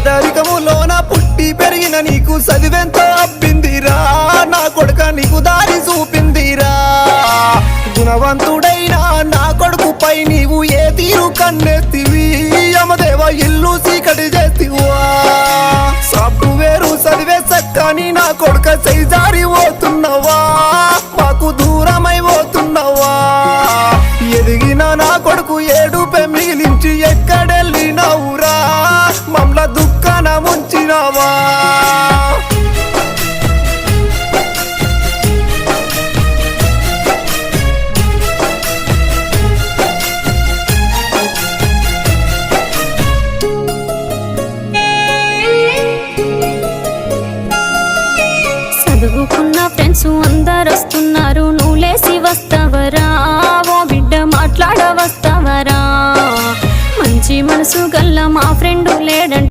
పేదరికములోన పుట్టి పెరిగిన నీకు చదివెంతో అబ్బిందిరా నా కొడుక నీకు దారి చూపిందిరా గుణవంతుడైనా నా కొడుకుపై నీవు ఏ తీరు కన్నెత్తివి యమదేవ ఇల్లు చీకటి చేతివా సాఫ్ట్వేరు చదివే చక్కని నా కొడుక చేజారి పోతున్నవా మాకు దూరమై పోతున్నవా ఎదిగిన నా కొడుకు ఏడుపై మిగిలించి ఎక్కడెళ్ళినవురా మమ్ల దుఃఖాన ముంచినవా చదువుకున్న ఫ్రెండ్స్ అందరు వస్తున్నారు నువ్వు లేసి వస్తావరా ఓ బిడ్డ మాట్లాడవస్తావరా మంచి మనసు గల్ల మా ఫ్రెండ్ లేడంట